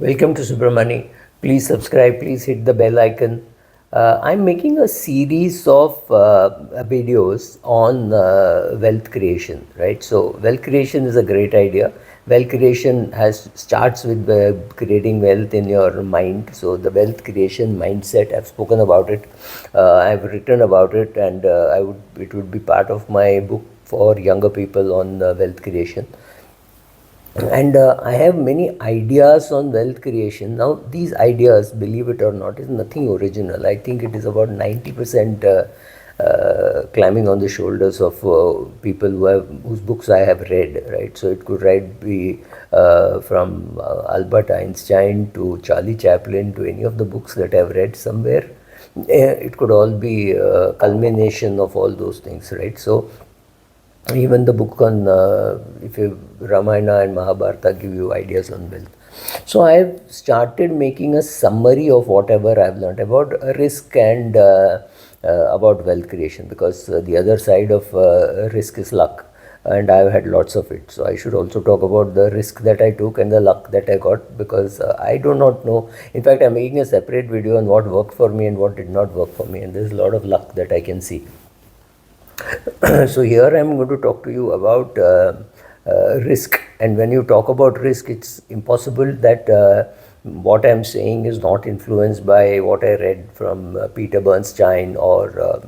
Welcome to Subramani. Please subscribe, please hit the bell icon. I'm making a series of videos on wealth creation, right? So, wealth creation is a great idea. Wealth creation starts with creating wealth in your mind. So, the wealth creation mindset, I've spoken about it, I've written about it, and it would be part of my book for younger people on wealth creation. And I have many ideas on wealth creation. Now, these ideas, believe it or not, is nothing original. I think it is about 90% climbing on the shoulders of people whose books I have read, right? So it could be from Albert Einstein to Charlie Chaplin to any of the books that I've read somewhere. It could all be a culmination of all those things, right? So even the book on if you Ramayana and Mahabharata give you ideas on wealth. So I've started making a summary of whatever I've learned about risk and about wealth creation, because the other side of risk is luck, and I've had lots of it. So I should also talk about the risk that I took and the luck that I got, because I do not know. In fact, I'm making a separate video on what worked for me and what did not work for me, and there's a lot of luck that I can see. So here I'm going to talk to you about risk. And when you talk about risk, it's impossible that what I'm saying is not influenced by what I read from Peter Bernstein or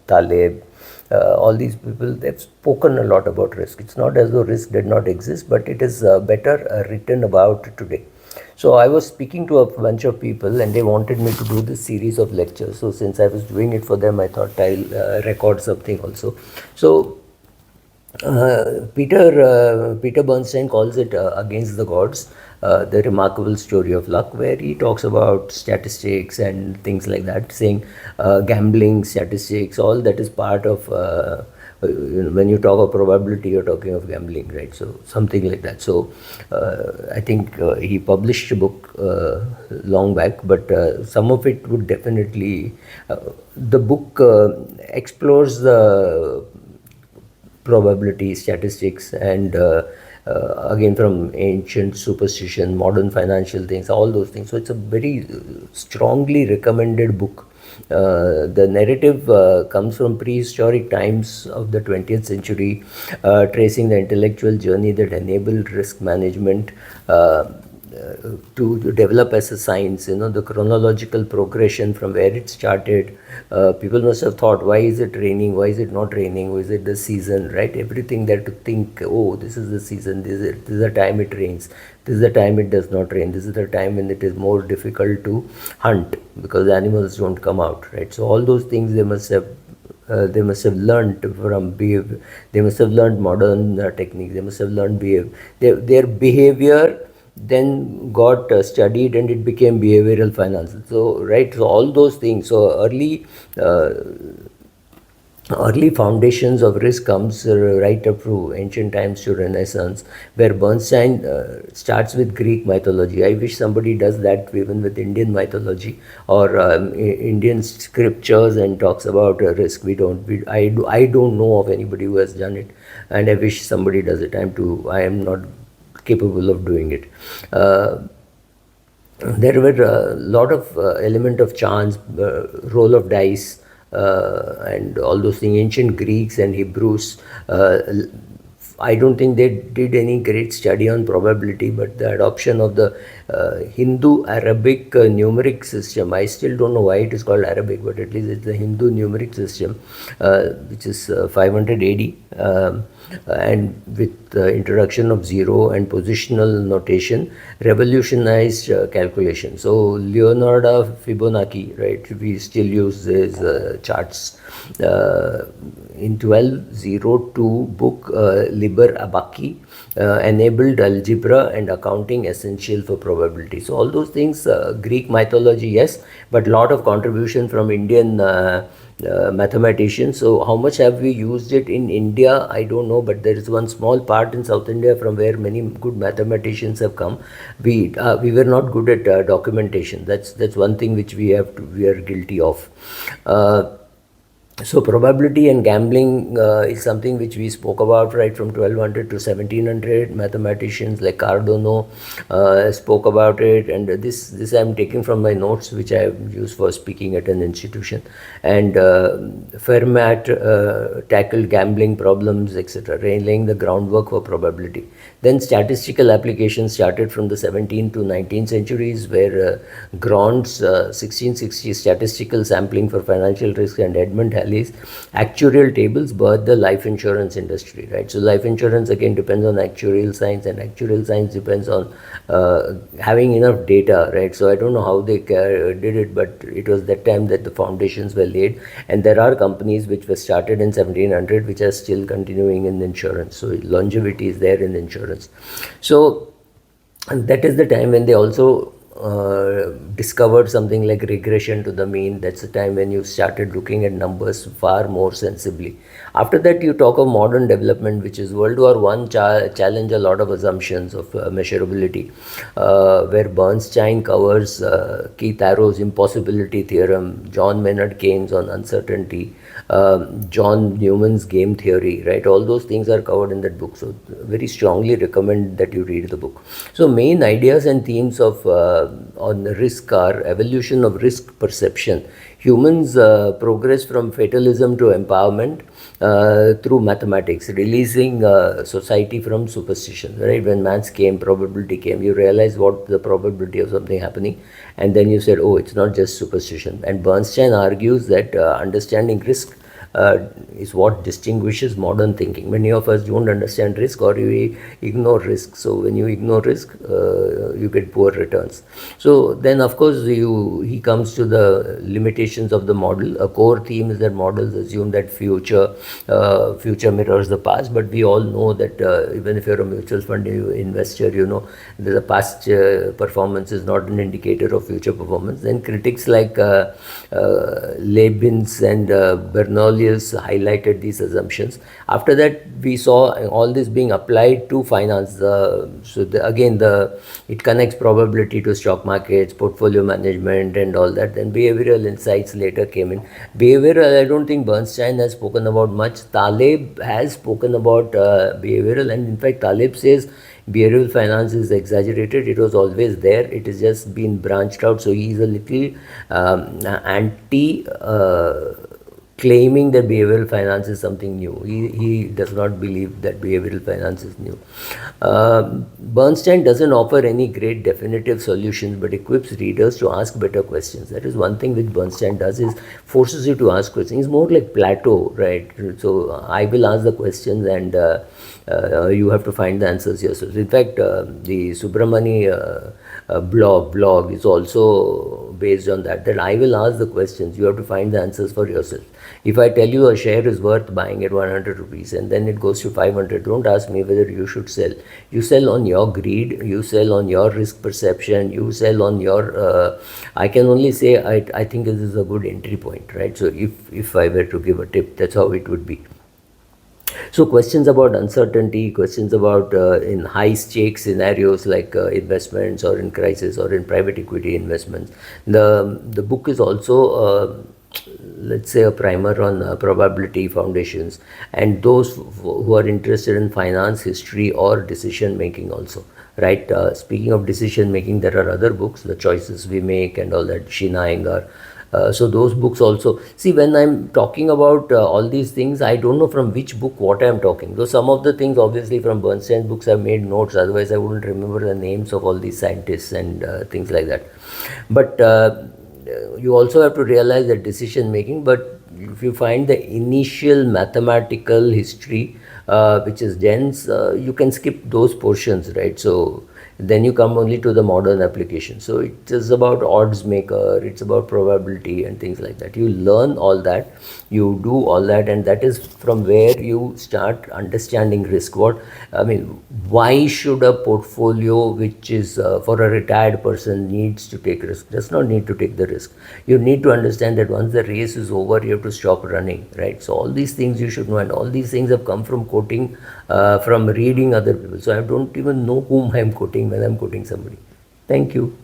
Taleb. All these people, they've spoken a lot about risk. It's not as though risk did not exist, but it is better written about today. So I was speaking to a bunch of people, and they wanted me to do this series of lectures. So since I was doing it for them, I thought I'll record something also. So Peter Bernstein calls it Against the Gods, the remarkable story of luck, where he talks about statistics and things like that, saying gambling, statistics, all that is part of when you talk of probability, you're talking of gambling, right? So something like that. So I think he published a book long back, but some of it would definitely the book explores the probability, statistics, and again from ancient superstition, modern financial things, all those things. So it's a very strongly recommended book. The narrative comes from prehistoric times of the 20th century, tracing the intellectual journey that enabled risk management to develop as a science. The chronological progression from where it started. People must have thought, why is it raining? Why is it not raining? Why is it the season, right? Everything that to think, oh, this is the season, this is the time it rains, this is the time it does not rain, this is the time when it is more difficult to hunt because animals don't come out, right? So all those things they must have learned from behavior. They must have learned modern techniques. They must have learned their behavior then got studied, and it became behavioral finance. So right, so all those things. So early foundations of risk comes right up through ancient times to Renaissance, where Bernstein starts with Greek mythology. I wish somebody does that even with Indian mythology or Indian scriptures and talks about risk. I don't know of anybody who has done it, and I wish somebody does it. I am not capable of doing it. There were a lot of element of chance, roll of dice, and all those things. Ancient Greeks and Hebrews, I don't think they did any great study on probability, but the adoption of the Hindu-Arabic numeric system, I still don't know why it is called Arabic, but at least it's the Hindu numeric system, which is 500 AD, and with the introduction of zero and positional notation, revolutionized calculation. So Leonardo Fibonacci, right, we still use his charts. In 1202 book Liber Abaci enabled algebra and accounting essential for probability. So all those things, Greek mythology, yes, but lot of contribution from Indian mathematicians. So how much have we used it in India? I don't know, but there is one small part in South India from where many good mathematicians have come. We were not good at documentation. That's one thing which we are guilty of. So probability and gambling is something which we spoke about right from 1200 to 1700. Mathematicians like Cardano spoke about it, and this I'm taking from my notes which I have used for speaking at an institution. And Fermat tackled gambling problems, etc., laying the groundwork for probability. Then statistical applications started from the 17th to 19th centuries, where Grant's 1660 statistical sampling for financial risk and Edmund Halley's actuarial tables birthed the life insurance industry, right? So life insurance again depends on actuarial science, and actuarial science depends on having enough data, right? So I don't know how they did it, but it was that time that the foundations were laid, and there are companies which were started in 1700 which are still continuing in insurance. So longevity is there in insurance. So and that is the time when they also discovered something like regression to the mean. That's the time when you started looking at numbers far more sensibly. After that, you talk of modern development, which is World War One challenge a lot of assumptions of measurability, where Bernstein covers Keith Arrow's impossibility theorem, John Maynard Keynes on uncertainty, John Newman's game theory, right? All those things are covered in that book. So very strongly recommend that you read the book. So main ideas and themes of on risk are evolution of risk perception. Humans progress from fatalism to empowerment through mathematics, releasing society from superstition, right? When maths came, probability came, you realize what the probability of something happening, and then you said, oh, it's not just superstition. And Bernstein argues that understanding risk is what distinguishes modern thinking. Many of us don't understand risk, or we ignore risk. So when you ignore risk, you get poor returns. So then, of course, he comes to the limitations of the model. A core theme is that models assume that future mirrors the past, but we all know that even if you're a mutual fund investor, you know that the past performance is not an indicator of future performance. Then critics like Leibniz and Bernoulli highlighted these assumptions. After that, we saw all this being applied to finance. It connects probability to stock markets, portfolio management, and all that. Then behavioral insights later came in. Behavioral, I don't think Bernstein has spoken about much. Taleb has spoken about behavioral, and in fact, Taleb says behavioral finance is exaggerated. It was always there. It has just been branched out. So he is a little anti. Claiming that behavioral finance is something new. He does not believe that behavioral finance is new. Bernstein doesn't offer any great definitive solutions, but equips readers to ask better questions. That is one thing which Bernstein does, is forces you to ask questions. He's more like Plato, right? So I will ask the questions, and you have to find the answers yourself. In fact, the Subramani blog is also based on that I will ask the questions, you have to find the answers for yourself. If I tell you a share is worth buying at 100 rupees and then it goes to 500, don't ask me whether you should sell. You sell on your greed, you sell on your risk perception, you sell on your I can only say I think this is a good entry point, right? So if I were to give a tip, that's how it would be. So questions about uncertainty, questions about in high stakes scenarios like investments or in crisis or in private equity investments. The book is also let's say a primer on probability foundations, and those who are interested in finance, history, or decision making also, right? Speaking of decision making, there are other books, The Choices We Make and all that, Sheena Iyengar. So those books also. See, when I'm talking about all these things, I don't know from which book what I'm talking. So some of the things obviously from Bernstein's books I've made notes, otherwise I wouldn't remember the names of all these scientists and things like that. But you also have to realize that decision making, but if you find the initial mathematical history which is dense, you can skip those portions, right? So then you come only to the modern application. So it is about odds maker, it's about probability and things like that. You learn all that, you do all that, and that is from where you start understanding risk. Why should a portfolio which is for a retired person needs to take risk? Does not need to take the risk. You need to understand that once the race is over, you have to stop running, right? So all these things you should know, and all these things have come from quoting, from reading other people. So I don't even know whom I am quoting when I am quoting somebody. Thank you.